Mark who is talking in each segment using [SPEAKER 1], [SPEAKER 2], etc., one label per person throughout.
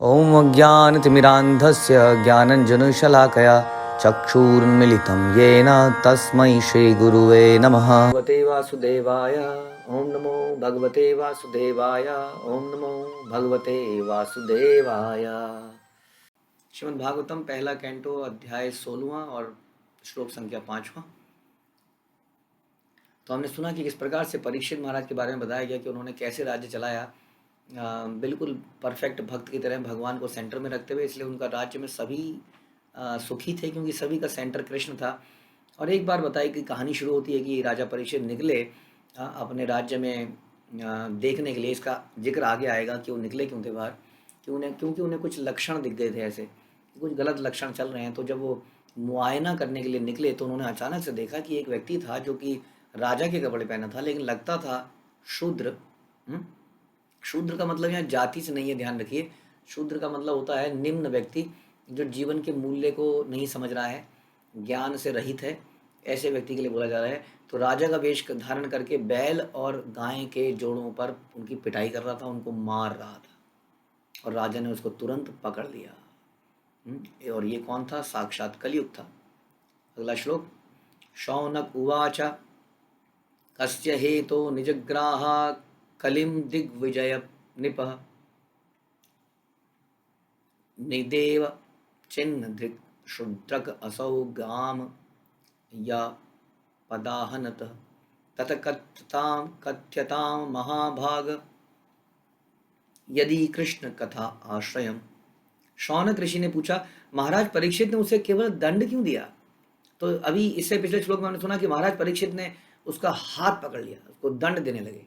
[SPEAKER 1] ॐ अज्ञानतिमिरान्धस्य ज्ञानञ्जनशलाकया चक्षुरुन्मिलितं येन तस्मै श्रीगुरुवे नमः। भगवते वासुदेवाय ॐ नमो भगवते वासुदेवाय ॐ नमो भगवते वासुदेवाय। श्रीमद् भागवतम पहला कैंटो अध्याय 16वां और श्लोक संख्या 5वां। तो हमने सुना कि किस प्रकार से परीक्षित महाराज के बारे में बताया गया कि उन्होंने कैसे राज्य चलाया, बिल्कुल परफेक्ट भक्त की तरह भगवान को सेंटर में रखते हुए। इसलिए उनका राज्य में सभी सुखी थे, क्योंकि सभी का सेंटर कृष्ण था। और एक बार बताई कि कहानी शुरू होती है कि राजा परीक्षित निकले अपने राज्य में देखने के लिए। इसका जिक्र आगे आएगा कि वो निकले क्यों थे बाहर, क्योंकि उन्हें कुछ लक्षण दिख गए थे, ऐसे कुछ गलत लक्षण चल रहे हैं। तो जब वो मुआयना करने के लिए निकले तो उन्होंने अचानक से देखा कि एक व्यक्ति था जो कि राजा के कपड़े पहना था, लेकिन लगता था शूद्र। शूद्र का मतलब यहाँ जाति से नहीं है, ध्यान रखिए। शूद्र का मतलब होता है निम्न व्यक्ति, जो जीवन के मूल्य को नहीं समझ रहा है, ज्ञान से रहित है, ऐसे व्यक्ति के लिए बोला जा रहा है। तो राजा का वेश धारण करके बैल और गाय के जोड़ों पर उनकी पिटाई कर रहा था, उनको मार रहा था, और राजा ने उसको तुरंत पकड़ लिया। और ये कौन था? साक्षात कलयुग था। अगला श्लोक। शौनक उवाच कस्य हेतो निजग्राहा कलिम दिग्विजय निपः निदेव चिन्ह धृक् शूद्रक असौ गाम या पदाहनत तत कथ्यताम महाभाग यदि कृष्ण कथा आश्रयम। शौनक ऋषि ने पूछा, महाराज परीक्षित ने उसे केवल दंड क्यों दिया? तो अभी इससे पिछले श्लोक में हमने सुना कि महाराज परीक्षित ने उसका हाथ पकड़ लिया, उसको दंड देने लगे।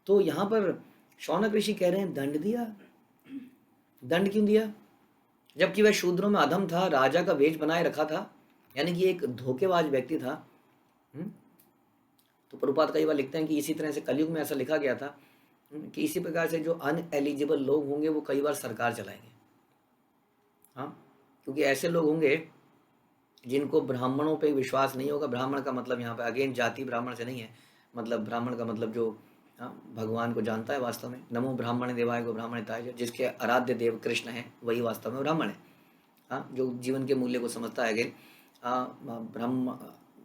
[SPEAKER 1] तो यहाँ पर शौनक ऋषि कह रहे हैं दंड दिया। दंड क्यों दिया? जबकि वह शूद्रों में अधम था, राजा का वेश बनाए रखा था, यानी कि एक धोखेबाज व्यक्ति था। तो प्रभुपाद कई बार लिखते हैं कि इसी तरह से कलयुग में ऐसा लिखा गया था कि इसी प्रकार से जो अनएलिजिबल लोग होंगे वो कई बार सरकार चलाएंगे। हाँ, क्योंकि ऐसे लोग होंगे जिनको ब्राह्मणों पे विश्वास नहीं होगा। ब्राह्मण का मतलब यहाँ पे अगेन जाति ब्राह्मण से नहीं है, मतलब ब्राह्मण का मतलब जो भगवान को जानता है वास्तव में। नमो ब्राह्मण देवाय को ब्राह्मणताय, जिसके आराध्य देव कृष्ण है वही वास्तव में ब्राह्मण है। हाँ, जो जीवन के मूल्य को समझता है, अगेन ब्रह्म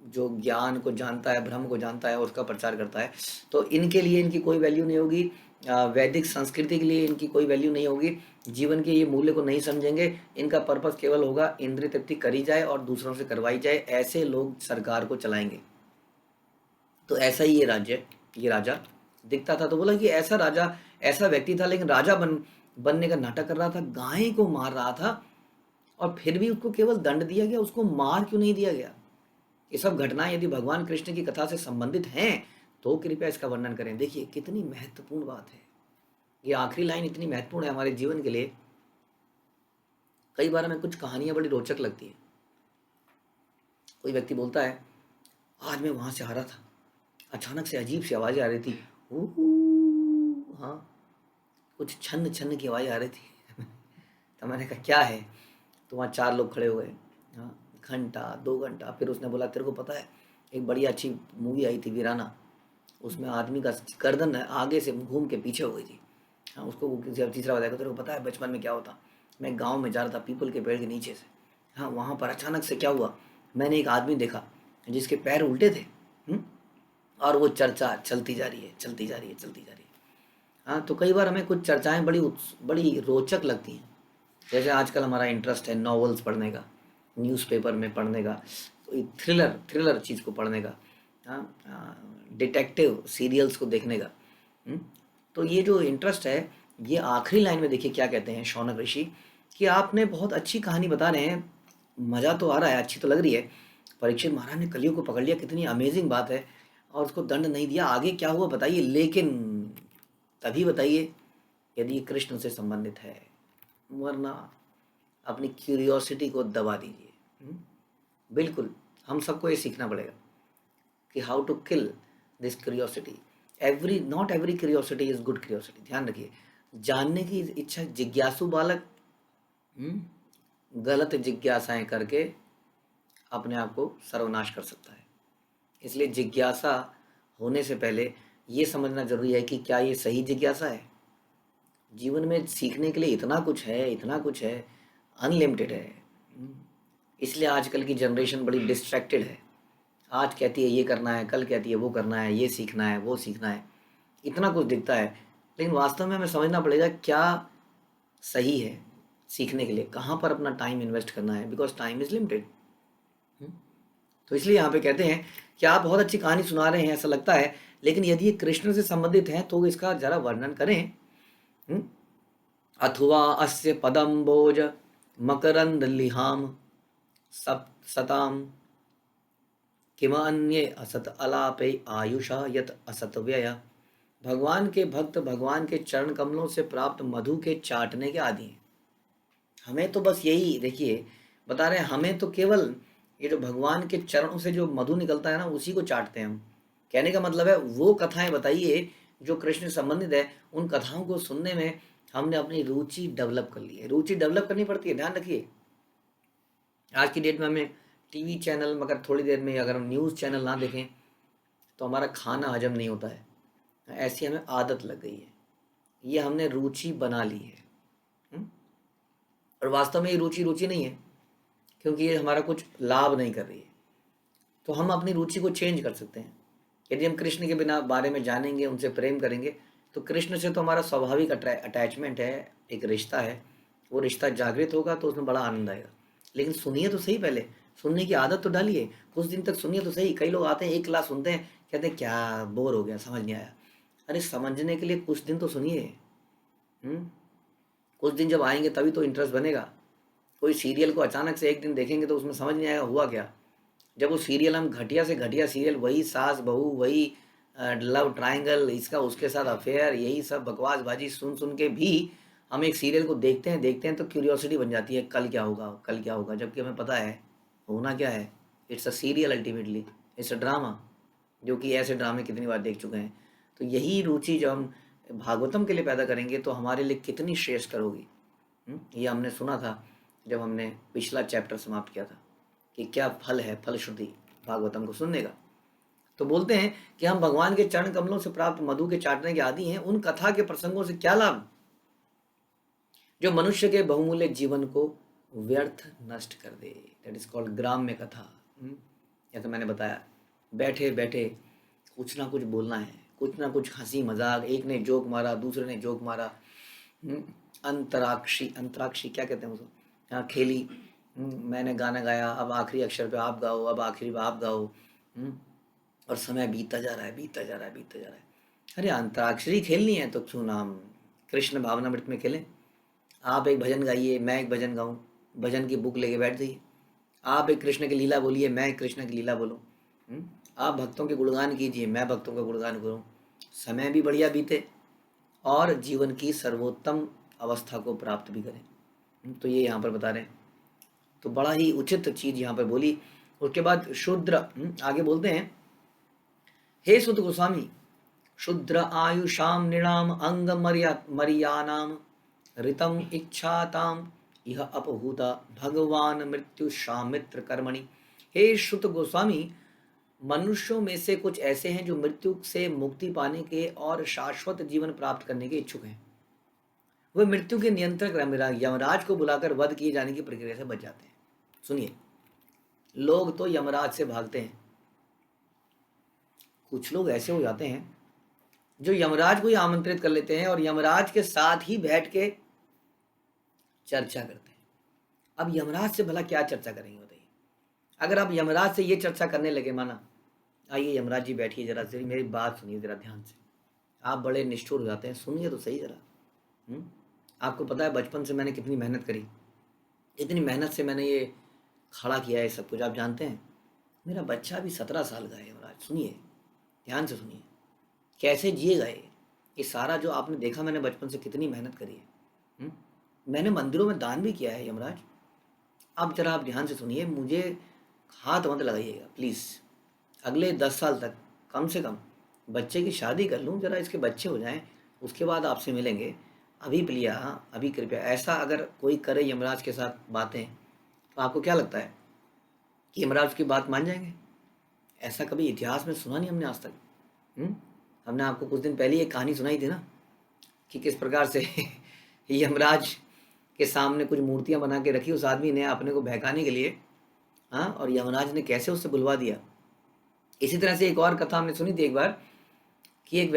[SPEAKER 1] जो ज्ञान को जानता है, ब्रह्म को जानता है और उसका प्रचार करता है। तो इनके लिए इनकी कोई वैल्यू नहीं होगी, वैदिक संस्कृति के लिए इनकी कोई वैल्यू नहीं होगी, जीवन के ये मूल्य को नहीं समझेंगे। इनका पर्पस केवल होगा इंद्रिय तृप्ति करी जाए और दूसरों से करवाई जाए, ऐसे लोग सरकार को चलाएंगे। तो ऐसा ही ये राजा दिखता था। तो बोला कि ऐसा राजा, ऐसा व्यक्ति था, लेकिन राजा बनने का नाटक कर रहा था, गाय को मार रहा था, और फिर भी उसको केवल दंड दिया गया, उसको मार क्यों नहीं दिया गया? ये सब घटनाएं यदि भगवान कृष्ण की कथा से संबंधित हैं तो कृपया इसका वर्णन करें। देखिए कितनी महत्वपूर्ण बात है। ये आखिरी लाइन इतनी महत्वपूर्ण है हमारे जीवन के लिए। कई बार हमें कुछ कहानियां बड़ी रोचक लगती है। कोई व्यक्ति बोलता है, आज मैं वहां से आ रहा था, अचानक से अजीब सी आवाजें आ रही थी। हाँ, कुछ छन्न छन्न की आवाजें आ रही थी। तो मैंने कहा क्या है? तो वहाँ 4 लोग खड़े हुए। हाँ, घंटा 2 घंटा। फिर उसने बोला, तेरे को पता है एक बड़ी अच्छी मूवी आई थी वीराना, उसमें आदमी का गर्दन आगे से घूम के पीछे हो गई थी। हाँ, उसको तीसरा बताया, तेरे को पता है बचपन में क्या होता, मैं गांव में जा रहा था पीपल के पेड़ के नीचे से। हाँ, वहाँ पर अचानक से क्या हुआ, मैंने एक आदमी देखा जिसके पैर उल्टे थे। और वो चर्चा चलती जा रही है, चलती जा रही है, चलती जा रही है। हाँ, तो कई बार हमें कुछ चर्चाएं बड़ी रोचक लगती हैं। जैसे आजकल हमारा इंटरेस्ट है नॉवेल्स पढ़ने का, न्यूज़पेपर में पढ़ने का, तो थ्रिलर चीज़ को पढ़ने का, डिटेक्टिव सीरियल्स को देखने का। तो ये जो इंटरेस्ट है, ये आखिरी लाइन में देखिए क्या कहते हैं शौनक ऋषि, कि आपने बहुत अच्छी कहानी बता रहे हैं, मज़ा तो आ रहा है, अच्छी तो लग रही है। परीक्षित महाराज ने कलियुग को पकड़ लिया, कितनी अमेजिंग बात है, और उसको दंड नहीं दिया। आगे क्या हुआ बताइए, लेकिन तभी बताइए यदि कृष्ण से संबंधित है, वरना अपनी क्यूरियोसिटी को दबा दीजिए। बिल्कुल हम सबको ये सीखना पड़ेगा कि how to kill this curiosity. Not every curiosity is good curiosity. ध्यान रखिए, जानने की इच्छा, जिज्ञासु बालक गलत जिज्ञासाएं करके अपने आप को सर्वनाश कर सकता है। इसलिए जिज्ञासा होने से पहले ये समझना जरूरी है कि क्या ये सही जिज्ञासा है। जीवन में सीखने के लिए इतना कुछ है, इतना कुछ है, अनलिमिटेड है। इसलिए आजकल की जनरेशन बड़ी डिस्ट्रैक्टेड है। आज कहती है ये करना है, कल कहती है वो करना है, ये सीखना है, वो सीखना है, इतना कुछ दिखता है। लेकिन वास्तव में हमें समझना पड़ेगा क्या सही है सीखने के लिए, कहाँ पर अपना टाइम इन्वेस्ट करना है, बिकॉज टाइम इज़ लिमिटेड। तो इसलिए यहाँ पे कहते हैं कि आप बहुत अच्छी कहानी सुना रहे हैं ऐसा लगता है, लेकिन यदि ये कृष्ण से संबंधित है तो इसका जरा वर्णन करें। अथवा अस्य पदम्बोज मकरंद लिहाम सब सताम किमान्ये असत अलापे आयुषा यत असत व्यय। भगवान के भक्त भगवान के चरण कमलों से प्राप्त मधु के चाटने के आदि हैं। हमें तो बस यही देखिए बता रहे हैं, हमें तो केवल ये जो भगवान के चरणों से जो मधु निकलता है ना, उसी को चाटते हैं हम। कहने का मतलब है वो कथाएं बताइए जो कृष्ण से संबंधित है, उन कथाओं को सुनने में हमने अपनी रुचि डेवलप कर ली है। रुचि डेवलप करनी पड़ती है, ध्यान रखिए। आज की डेट में हमें टीवी चैनल, मगर थोड़ी देर में अगर हम न्यूज़ चैनल ना देखें तो हमारा खाना हजम नहीं होता है। ऐसी हमें आदत लग गई है, ये हमने रुचि बना ली है। और वास्तव में ये रुचि रुचि नहीं है, क्योंकि ये हमारा कुछ लाभ नहीं कर रही है। तो हम अपनी रुचि को चेंज कर सकते हैं। यदि हम कृष्ण के बिना बारे में जानेंगे, उनसे प्रेम करेंगे, तो कृष्ण से तो हमारा स्वाभाविक अटैचमेंट है, एक रिश्ता है। वो रिश्ता जागृत होगा तो उसमें बड़ा आनंद आएगा। लेकिन सुनिए तो सही, पहले सुनने की आदत तो डालिए, कुछ दिन तक सुनिए तो सही। कई लोग आते हैं, एक क्लास सुनते हैं, कहते हैं क्या बोर हो गया, समझ नहीं आया। अरे समझने के लिए कुछ दिन तो सुनिए। कुछ दिन जब आएंगे तभी तो इंटरेस्ट बनेगा। कोई सीरियल को अचानक से एक दिन देखेंगे तो उसमें समझ नहीं आएगा हुआ क्या। जब वो सीरियल, हम घटिया से घटिया सीरियल, वही सास बहू, वही लव ट्रायंगल, इसका उसके साथ अफेयर, यही सब बकवासबाजी सुन सुन के भी हम एक सीरियल को देखते हैं तो क्यूरियोसिटी बन जाती है, कल क्या होगा, कल क्या होगा। जबकि हमें पता है होना क्या है। It's a serial, ultimately it's a drama, जो कि ऐसे ड्रामे कितनी बार देख चुके हैं। तो यही रुचि जब हम भागवतम के लिए पैदा करेंगे तो हमारे लिए कितनी श्रेष्ठ होगी। ये हमने सुना था जब हमने पिछला चैप्टर समाप्त किया था कि क्या फल है, फलश्रुति भागवतम को सुनने का। तो बोलते हैं कि हम भगवान के चरण कमलों से प्राप्त मधु के चाटने के आदि हैं। उन कथा के प्रसंगों से क्या लाभ जो मनुष्य के बहुमूल्य जीवन को व्यर्थ नष्ट कर दे। दैट इज कॉल्ड ग्राम्य कथा। जैसे मैंने बताया, बैठे बैठे कुछ ना कुछ बोलना है, कुछ ना कुछ हंसी मजाक, एक ने जोक मारा, दूसरे ने जोक मारा। अंतराक्षी, अंतराक्षी क्या कहते हैं उसको, हाँ खेली। मैंने गाना गाया, अब आखिरी अक्षर पे आप गाओ, अब आखिरी पे आप गाओ। और समय बीतता जा रहा है, बीतता जा रहा है, बीतता जा रहा है। अरे अंतराक्षरी खेलनी है तो क्यों ना हम कृष्ण भावनामृत में खेलें। आप एक भजन गाइए, मैं एक भजन गाऊं, भजन की बुक लेके बैठ जाइए। आप एक कृष्ण की लीला बोलिए, मैं एक कृष्ण की लीला बोलूँ। आप भक्तों के गुणगान कीजिए, मैं भक्तों का गुणगान करूँ। समय भी बढ़िया बीते और जीवन की सर्वोत्तम अवस्था को प्राप्त भी करें। तो ये यहाँ पर बता रहे हैं। तो बड़ा ही उचित चीज यहाँ पर बोली। उसके बाद शूद्र आगे बोलते हैं, हे सुत गोस्वामी, शूद्र आयुषाम नृणाम अंग मरियानाम ऋतम इच्छाताम यह अपहूता भगवान मृत्यु शामित्र कर्मणि। हे श्रुत गोस्वामी, मनुष्यों में से कुछ ऐसे हैं जो मृत्यु से मुक्ति पाने के और शाश्वत जीवन प्राप्त करने के इच्छुक हैं। वे मृत्यु के नियंत्रक यमराज को बुलाकर वध किए जाने की प्रक्रिया से बच जाते हैं। सुनिए, लोग तो यमराज से भागते हैं, कुछ लोग ऐसे हो जाते हैं जो यमराज को ही आमंत्रित कर लेते हैं और यमराज के साथ ही बैठ के चर्चा करते हैं। अब यमराज से भला क्या चर्चा करेंगे बताइए। अगर आप यमराज से ये चर्चा करने लगे, माना आइए यमराज जी बैठिए, जरा से मेरी बात सुनिए जरा ध्यान से। आप बड़े निष्ठुर हो जाते हैं, सुनिए तो सही जरा। आपको पता है बचपन से मैंने कितनी मेहनत करी, इतनी मेहनत से मैंने ये खड़ा किया है सब कुछ, आप जानते हैं। मेरा बच्चा भी 17 साल का है यमराज, सुनिए ध्यान से सुनिए, कैसे जिए गए ये सारा जो आपने देखा, मैंने बचपन से कितनी मेहनत करी है। मैंने मंदिरों में दान भी किया है यमराज। अब जरा आप ध्यान से सुनिए, मुझे हाथ मत लगाइएगा प्लीज़। अगले 10 साल तक कम से कम बच्चे की शादी कर लूँ, जरा इसके बच्चे हो जाएं, उसके बाद आपसे मिलेंगे। अभी प्रिया, अभी कृपया। ऐसा अगर कोई करे यमराज के साथ बातें तो आपको क्या लगता है कि यमराज की बात मान जाएंगे? ऐसा कभी इतिहास में सुना नहीं हमने आज तक। हमने आपको कुछ दिन पहले एक कहानी सुनाई थी ना कि किस प्रकार से यमराज के सामने कुछ मूर्तियां बना के रखी उस आदमी ने अपने को बहकाने के लिए। हाँ, और यमराज ने कैसे उससे बुलवा दिया। इसी तरह से एक और कथा हमने सुनी थी एक बार कि एक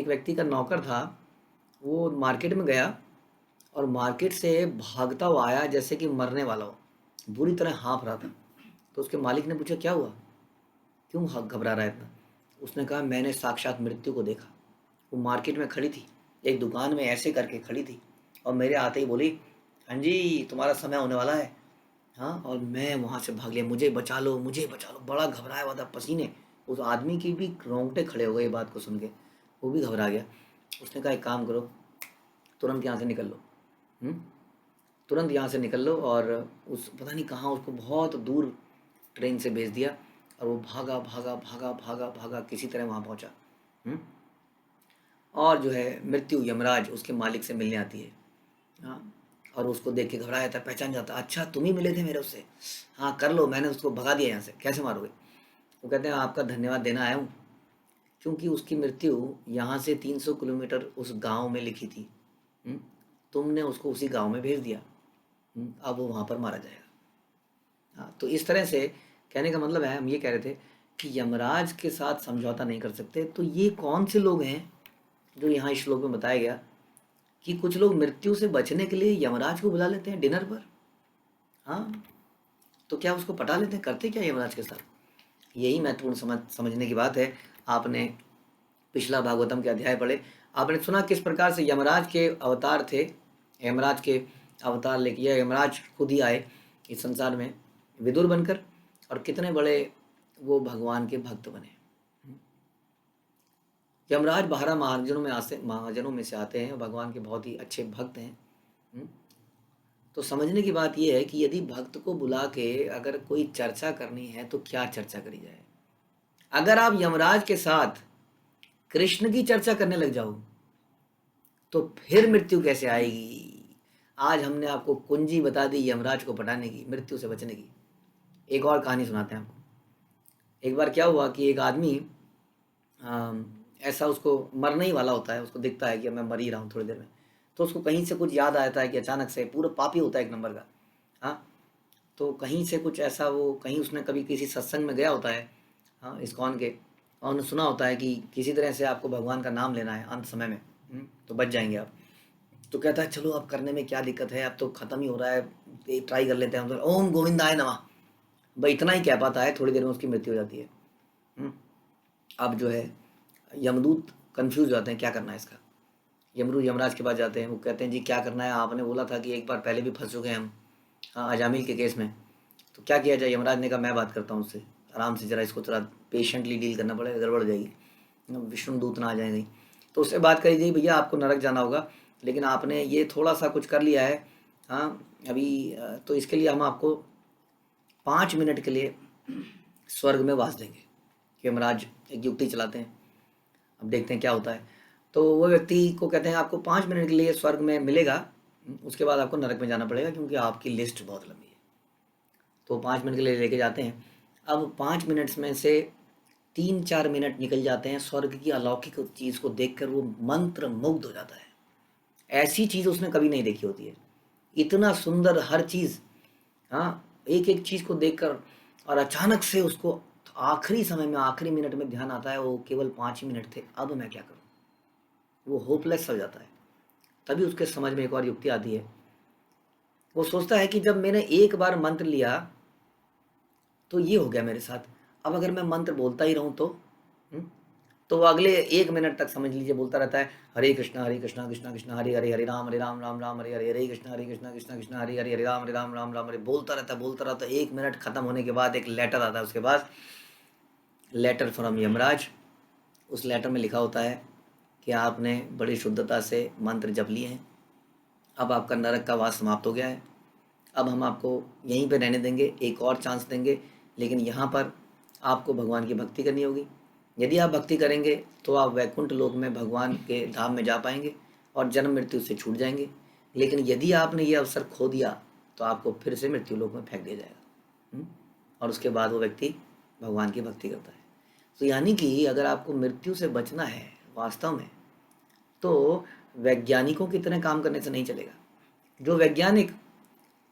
[SPEAKER 1] व्यक्ति का नौकर था। वो मार्केट में गया और मार्केट से भागता हुआ आया जैसे कि मरने वाला हो, बुरी तरह हाँफ रहा था। तो उसके मालिक ने पूछा, क्या हुआ, क्यों घबरा रहा है इतना। उसने कहा, मैंने साक्षात मृत्यु को देखा। वो मार्केट में खड़ी थी, एक दुकान में ऐसे करके खड़ी थी और मेरे आते ही बोली, हाँ जी तुम्हारा समय होने वाला है। हाँ, और मैं वहाँ से भाग लिया, मुझे बचा लो मुझे बचा लो। बड़ा घबराया हुआ था, पसीने। उस आदमी की भी रोंगटे खड़े हो गए ये बात को सुन के, वो भी घबरा गया। उसने कहा, एक काम करो, तुरंत यहाँ से निकल लो। हम्म, तुरंत यहाँ से निकल लो। और उस पता नहीं कहाँ उसको बहुत दूर ट्रेन से भेज दिया और वो भागा भागा भागा भागा भागा किसी तरह वहाँ पहुँचा। हम्म, और जो है मृत्यु यमराज उसके मालिक से मिलने आती है। हाँ, और उसको देख के घबराया था, पहचान जाता, अच्छा तुम ही मिले थे मेरे उससे, हाँ कर लो, मैंने उसको भगा दिया यहाँ से, कैसे मारोगे। वो कहते हैं, आपका धन्यवाद देना आया हूँ, क्योंकि उसकी मृत्यु यहाँ से 300 किलोमीटर उस गांव में लिखी थी। हम्म, तुमने उसको उसी गांव में भेज दिया। अब वो वहाँ पर मारा जाएगा। हाँ, तो इस तरह से कहने का मतलब है, हम ये कह रहे थे कि यमराज के साथ समझौता नहीं कर सकते। तो ये कौन से लोग हैं जो यहाँ इस श्लोक में बताया गया कि कुछ लोग मृत्यु से बचने के लिए यमराज को बुला लेते हैं डिनर पर। हाँ, तो क्या उसको पटा लेते हैं, करते क्या यमराज के साथ। यही महत्वपूर्ण समझने की बात है। आपने पिछला भागवतम के अध्याय पढ़े, आपने सुना किस प्रकार से यमराज के अवतार थे। यमराज के अवतार लेके या यमराज खुद ही आए इस संसार में विदुर बनकर, और कितने बड़े वो भगवान के भक्त बने। यमराज 12 महाजनों में से आते हैं, भगवान के बहुत ही अच्छे भक्त हैं। हम्म, तो समझने की बात यह है कि यदि भक्त को बुला के अगर कोई चर्चा करनी है तो क्या चर्चा करी जाए। अगर आप यमराज के साथ कृष्ण की चर्चा करने लग जाओ तो फिर मृत्यु कैसे आएगी। आज हमने आपको कुंजी बता दी यमराज को पटाने की, मृत्यु से बचने की। एक और कहानी सुनाते हैं आपको। एक बार क्या हुआ कि एक आदमी ऐसा उसको मरने ही वाला होता है, उसको दिखता है कि मैं मर ही रहा हूँ थोड़ी देर में। तो उसको कहीं से कुछ याद आता है कि अचानक से, पूरा पापी होता है एक नंबर का। हाँ, तो कहीं से कुछ ऐसा, वो कहीं उसने कभी किसी सत्संग में गया होता है, हाँ इस्कॉन के, और उन्होंने सुना होता है कि किसी तरह से आपको भगवान का नाम लेना है अंत समय में, तो बच जाएंगे आप। तो कहता है, चलो अब करने में क्या दिक्कत है, अब तो ख़त्म ही हो रहा है, ट्राई कर लेते हैं हम तो। ओम गोविंदाय नमः, भाई इतना ही कह पाता है, थोड़ी देर में उसकी मृत्यु हो जाती है। अब जो है यमदूत कंफ्यूज हो जाते हैं, क्या करना है इसका। यमराज के पास जाते हैं, वो कहते हैं, जी क्या करना है, आपने बोला था कि एक बार पहले भी फंस चुके हैं हम, हाँ अजामिल के केस में, तो क्या किया जाए। यमराज ने कहा, मैं बात करता हूँ उससे, आराम से जरा इसको थोड़ा पेशेंटली डील करना पड़ेगा, गड़बड़ हो जाएगी, विष्णु दूत ना आ जाएंगे। तो उससे बात करी जाए, भैया आपको नरक जाना होगा, लेकिन आपने ये थोड़ा सा कुछ कर लिया है, हाँ अभी, तो इसके लिए हम आपको 5 मिनट के लिए स्वर्ग में वास देंगे। यमराज एक युक्ति चलाते हैं, अब देखते हैं क्या होता है। तो वो व्यक्ति को कहते हैं, आपको 5 मिनट के लिए स्वर्ग में मिलेगा, उसके बाद आपको नरक में जाना पड़ेगा क्योंकि आपकी लिस्ट बहुत लंबी है। तो 5 मिनट के लिए लेके जाते हैं। अब 5 मिनट्स में से 3-4 मिनट निकल जाते हैं, स्वर्ग की अलौकिक चीज़ को देखकर वो मंत्र मुग्ध हो जाता है। ऐसी चीज़ उसने कभी नहीं देखी होती है, इतना सुंदर हर चीज़। हाँ, एक एक चीज़ को देखकर, और अचानक से उसको आखिरी समय में, आखिरी मिनट में ध्यान आता है, वो केवल 5 ही मिनट थे, अब मैं क्या करूँ। वो होपलेस हो जाता है। तभी उसके समझ में एक और युक्ति आती है। वो सोचता है कि जब मैंने एक बार मंत्र लिया तो ये हो गया मेरे साथ, अब अगर मैं मंत्र बोलता ही रहूं तो, हम्म, तो वो अगले 1 मिनट तक समझ लीजिए बोलता रहता है, हरे कृष्णा कृष्णा कृष्णा हरे राम राम राम हरे कृष्णा कृष्णा हरे राम राम हरे, बोलता रहता है। 1 मिनट खत्म होने के बाद एक लेटर आता है उसके पास, लेटर फ्रॉम यमराज। उस लेटर में लिखा होता है कि आपने बड़ी शुद्धता से मंत्र जप लिए हैं, अब आपका नरक का वास समाप्त हो गया है, अब हम आपको यहीं पे रहने देंगे, एक और चांस देंगे, लेकिन यहाँ पर आपको भगवान की भक्ति करनी होगी। यदि आप भक्ति करेंगे तो आप वैकुंठ लोक में भगवान के धाम में जा पाएंगे और जन्म मृत्यु से छूट जाएंगे, लेकिन यदि आपने ये अवसर खो दिया तो आपको फिर से मृत्यु लोक में फेंक दिया जाएगा। और उसके बाद वो व्यक्ति भगवान की भक्ति करता है। तो यानी कि अगर आपको मृत्यु से बचना है वास्तव में, तो वैज्ञानिकों की तरह काम करने से नहीं चलेगा। जो वैज्ञानिक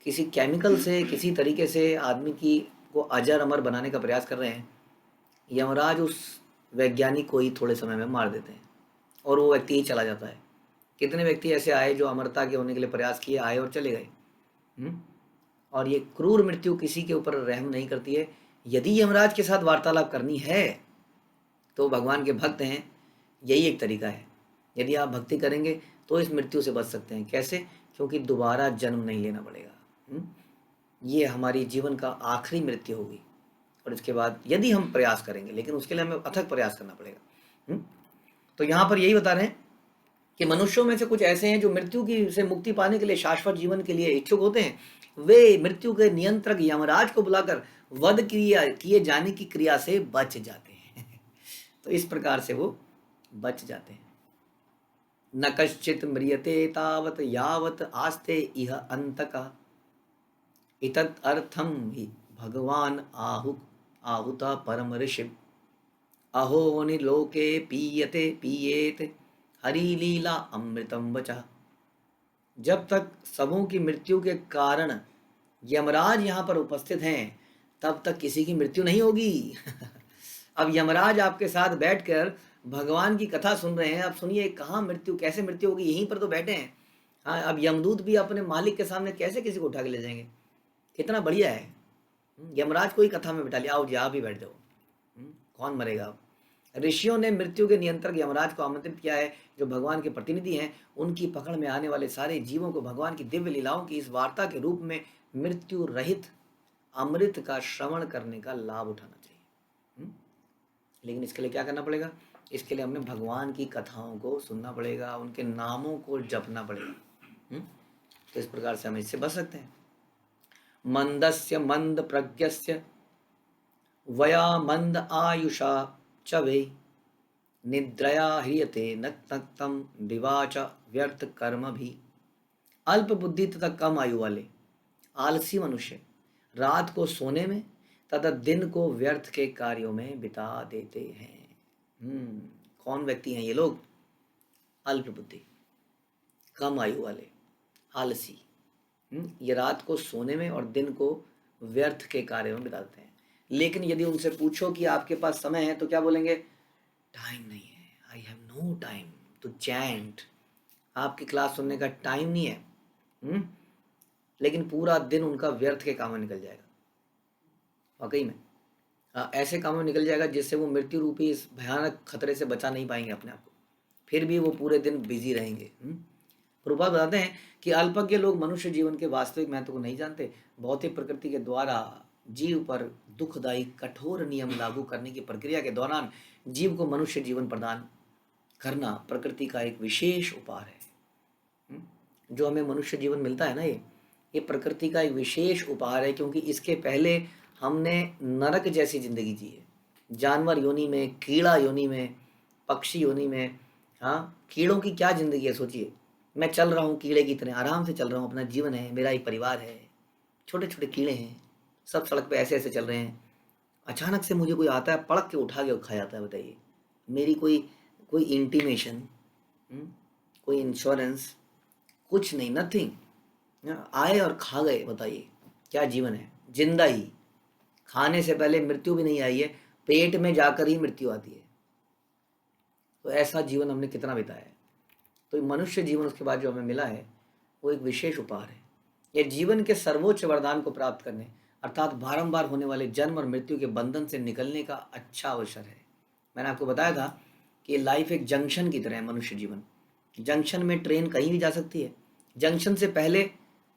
[SPEAKER 1] किसी केमिकल से किसी तरीके से आदमी की को अजर अमर बनाने का प्रयास कर रहे हैं, यमराज उस वैज्ञानिक को ही थोड़े समय में मार देते हैं और वो व्यक्ति ही चला जाता है। कितने व्यक्ति ऐसे आए जो अमरता के होने के लिए प्रयास किए, आए और चले गए। और ये क्रूर मृत्यु किसी के ऊपर रहम नहीं करती है। यदि यमराज के साथ वार्तालाप करनी है तो भगवान के भक्त हैं, यही एक तरीका है। यदि आप भक्ति करेंगे तो इस मृत्यु से बच सकते हैं। कैसे? क्योंकि दोबारा जन्म नहीं लेना पड़ेगा। ये हमारी जीवन का आखिरी मृत्यु होगी और इसके बाद यदि हम प्रयास करेंगे, लेकिन उसके लिए हमें अथक प्रयास करना पड़ेगा। तो यहाँ पर यही बता रहे हैं कि मनुष्यों में से कुछ ऐसे हैं जो मृत्यु की से मुक्ति पाने के लिए शाश्वत जीवन के लिए इच्छुक होते हैं। वे मृत्यु के नियंत्रक यमराज को बुलाकर वध किए जाने की क्रिया से बच जाते हैं। तो इस प्रकार से वो बच जाते हैं। न कश्चित म्रियते तावत यावत आस्ते इह अंतका इतत् अर्थम हि भगवान आहुता परम ऋषि अहो निलोके पीयते पीयेत हरि लीला अमृतम बचा। जब तक सबों की मृत्यु के कारण यमराज यहाँ पर उपस्थित हैं तब तक किसी की मृत्यु नहीं होगी। अब यमराज आपके साथ बैठकर भगवान की कथा सुन रहे हैं। अब सुनिए कहाँ मृत्यु, कैसे मृत्यु होगी, यहीं पर तो बैठे हैं। हाँ, अब यमदूत भी अपने मालिक के सामने कैसे किसी को उठा के ले जाएंगे? कितना बढ़िया है। यमराज को ही कथा में बिठा लिया, आओ जी आप ही बैठ जाओ, कौन मरेगा अब। ऋषियों ने मृत्यु के नियंत्रक यमराज को आमंत्रित किया है, जो भगवान के प्रतिनिधि हैं। उनकी पकड़ में आने वाले सारे जीवों को भगवान की दिव्य लीलाओं की इस वार्ता के रूप में मृत्यु रहित अमृत का श्रवण करने का लाभ उठाना चाहिए। लेकिन इसके लिए क्या करना पड़ेगा? इसके लिए हमें भगवान की कथाओं को सुनना पड़ेगा, उनके नामों को जपना पड़ेगा। तो इस प्रकार से हम इससे बच सकते हैं। मंदस्य मंद प्रज्ञस्य वया मंद आयुषा च वे निद्रया ह्रियते नक्तम दिवाच व्यर्थ कर्म भी। अल्प बुद्धि तथा कम आयु वाले आलसी मनुष्य रात को सोने में तथा दिन को व्यर्थ के कार्यों में बिता देते हैं। कौन व्यक्ति हैं ये लोग? अल्प बुद्धि, कम आयु वाले, आलसी। ये रात को सोने में और दिन को व्यर्थ के कार्यों में बिताते हैं। लेकिन यदि उनसे पूछो कि आपके पास समय है तो क्या बोलेंगे? टाइम नहीं है, I have no time to chant. आपकी क्लास सुनने का टाइम नहीं है। लेकिन पूरा दिन उनका व्यर्थ के काम में निकल जाएगा। वाकई में ऐसे कामों में निकल जाएगा जिससे वो मृत्यु रूपी इस भयानक खतरे से बचा नहीं पाएंगे अपने आप को। फिर भी वो पूरे दिन बिजी रहेंगे। प्रभुपाद बताते हैं कि अल्पज्ञ लोग मनुष्य जीवन के वास्तविक महत्व को नहीं जानते। भौतिक प्रकृति के द्वारा जीव पर दुखदायी कठोर नियम लागू करने की प्रक्रिया के दौरान जीव को मनुष्य जीवन प्रदान करना प्रकृति का एक विशेष उपहार है। जो हमें मनुष्य जीवन मिलता है ना, ये प्रकृति का एक विशेष उपहार है, क्योंकि इसके पहले हमने नरक जैसी जिंदगी जी है। जानवर योनि में, कीड़ा योनि में, पक्षी योनि में। हाँ, कीड़ों की क्या जिंदगी है सोचिए। मैं चल रहा हूँ कीड़े की तरह, आराम से चल रहा हूँ, अपना जीवन है, मेरा एक परिवार है, छोटे छोटे कीड़े हैं, सब सड़क पे ऐसे ऐसे चल रहे हैं। अचानक से मुझे कोई आता है, पड़क के उठा के खा जाता है। बताइए, मेरी कोई इंटीमेशन, कोई इंश्योरेंस, कुछ नहीं, नथिंग। आए और खा गए। बताइए क्या जीवन है? जिंदा ही, खाने से पहले मृत्यु भी नहीं आई है, पेट में जाकर ही मृत्यु आती है। तो ऐसा जीवन हमने कितना बिताया है। तो मनुष्य जीवन उसके बाद जो हमें मिला है वो एक विशेष उपहार है। यह जीवन के सर्वोच्च वरदान को प्राप्त करने, अर्थात बारंबार होने वाले जन्म और मृत्यु के बंधन से निकलने का अच्छा अवसर है। मैंने आपको बताया था कि लाइफ एक जंक्शन की तरह है। मनुष्य जीवन जंक्शन में ट्रेन कहीं भी जा सकती है। जंक्शन से पहले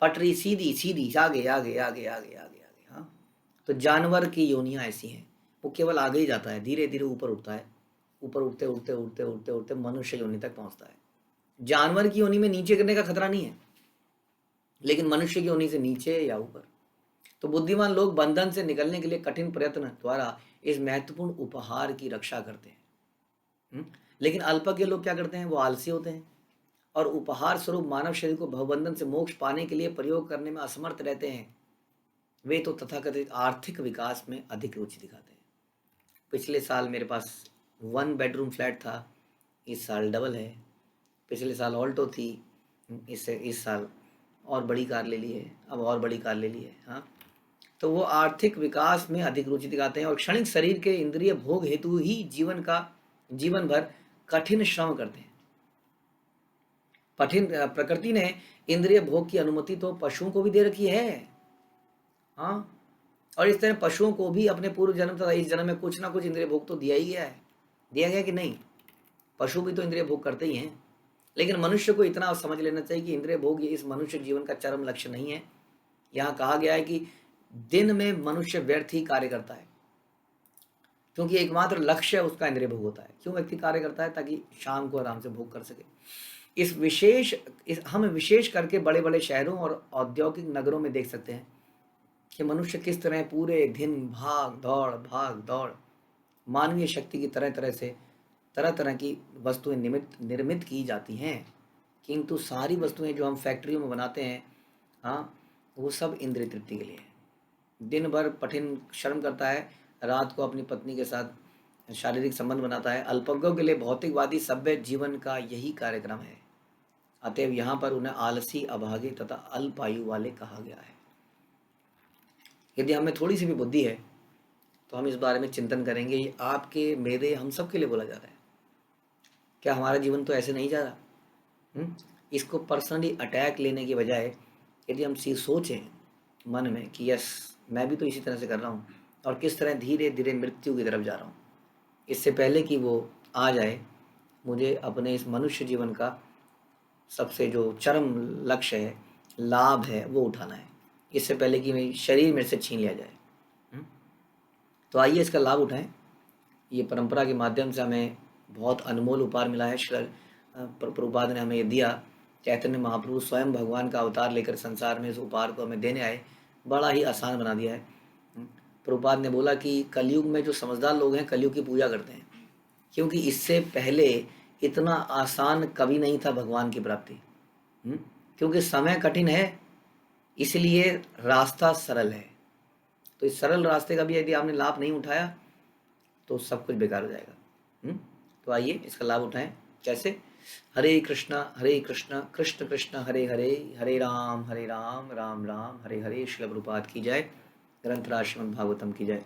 [SPEAKER 1] पटरी सीधी सीधी आगे आगे आगे आगे आगे आगे। हाँ, तो जानवर की योनियाँ ऐसी हैं, वो केवल आगे ही जाता है, धीरे धीरे ऊपर उठता है, ऊपर उठते उठते उठते उठते उठते मनुष्य योनि तक पहुंचता है। जानवर की योनि में नीचे गिरने का खतरा नहीं है, लेकिन मनुष्य की योनि से नीचे या ऊपर। तो बुद्धिमान लोग बंधन से निकलने के लिए कठिन प्रयत्न द्वारा इस महत्वपूर्ण उपहार की रक्षा करते हैं। लेकिन अल्पज्ञ लोग क्या करते हैं? वो आलसी होते हैं और उपहार स्वरूप मानव शरीर को भवबंधन से मोक्ष पाने के लिए प्रयोग करने में असमर्थ रहते हैं। वे तो तथाकथित आर्थिक विकास में अधिक रुचि दिखाते हैं। पिछले साल मेरे पास 1 बेडरूम फ्लैट था, इस साल डबल है। पिछले साल ऑल्टो थी, इससे इस साल और बड़ी कार ले ली है, अब और बड़ी कार ले ली है। हाँ, तो वो आर्थिक विकास में अधिक रुचि दिखाते हैं और क्षणिक शरीर के इंद्रिय भोग हेतु ही जीवन भर कठिन श्रम करते हैं। प्रकृति ने इंद्रिय भोग की अनुमति तो पशुओं को भी दे रखी है। हाँ, और इस तरह पशुओं को भी अपने पूर्व जन्म तथा इस जन्म में कुछ ना कुछ इंद्रिय भोग तो दिया ही गया है। दिया गया कि नहीं? पशु भी तो इंद्रिय भोग करते ही हैं। लेकिन मनुष्य को इतना समझ लेना चाहिए कि इंद्रिय भोग ये इस मनुष्य जीवन का चरम लक्ष्य नहीं है। यहाँ कहा गया है कि दिन में मनुष्य व्यर्थ ही कार्य करता है, क्योंकि एकमात्र लक्ष्य उसका इंद्रिय भोग होता है। क्यों व्यक्ति कार्य करता है? ताकि शाम को आराम से भोग कर सके। हम विशेष करके बड़े बड़े शहरों और औद्योगिक नगरों में देख सकते हैं कि मनुष्य किस तरह पूरे दिन भाग दौड़ मानवीय शक्ति की तरह तरह की वस्तुएं निर्मित की जाती हैं, किंतु सारी वस्तुएं जो हम फैक्ट्रियों में बनाते हैं, हाँ, वो सब इंद्रिय तृप्ति के लिए है। दिन भर कठिन श्रम करता है, रात को अपनी पत्नी के साथ शारीरिक संबंध बनाता है। अल्पज्ञों के लिए भौतिकवादी सभ्य जीवन का यही कार्यक्रम है। अतएव यहाँ पर उन्हें आलसी, अभागे तथा अल्पायु वाले कहा गया है। यदि हमें थोड़ी सी भी बुद्धि है तो हम इस बारे में चिंतन करेंगे। ये आपके, मेरे, हम सब के लिए बोला जा रहा है। क्या हमारा जीवन तो ऐसे नहीं जा रहा? इसको पर्सनली अटैक लेने के बजाय यदि हम सोचें मन में कि यस, मैं भी तो इसी तरह से कर रहा हूँ और किस तरह धीरे धीरे मृत्यु की तरफ जा रहा हूँ, इससे पहले कि वो आ जाए, मुझे अपने इस मनुष्य जीवन का सबसे जो चरम लक्ष्य है, लाभ है, वो उठाना है, इससे पहले कि मेरी शरीर मेरे से छीन लिया जाए। तो आइए इसका लाभ उठाएं। ये परंपरा के माध्यम से हमें बहुत अनमोल उपहार मिला है। श्री प्रभुपाद ने हमें ये दिया। चैतन्य महाप्रभु स्वयं भगवान का अवतार लेकर संसार में इस उपहार को हमें देने आए, बड़ा ही आसान बना दिया है। प्रभुपाद ने बोला कि कलयुग में जो समझदार लोग हैं कलयुग की पूजा करते हैं, क्योंकि इससे पहले इतना आसान कभी नहीं था भगवान की प्राप्ति। क्योंकि समय कठिन है, इसलिए रास्ता सरल है। तो इस सरल रास्ते का भी यदि आपने लाभ नहीं उठाया तो सब कुछ बेकार हो जाएगा। तो आइए इसका लाभ उठाएं। कैसे? हरे कृष्णा कृष्ण कृष्ण हरे हरे, हरे राम राम राम हरे हरे। श्रील प्रभुपाद की जय। ग्रंथराज श्रीमद् भागवतम की जय।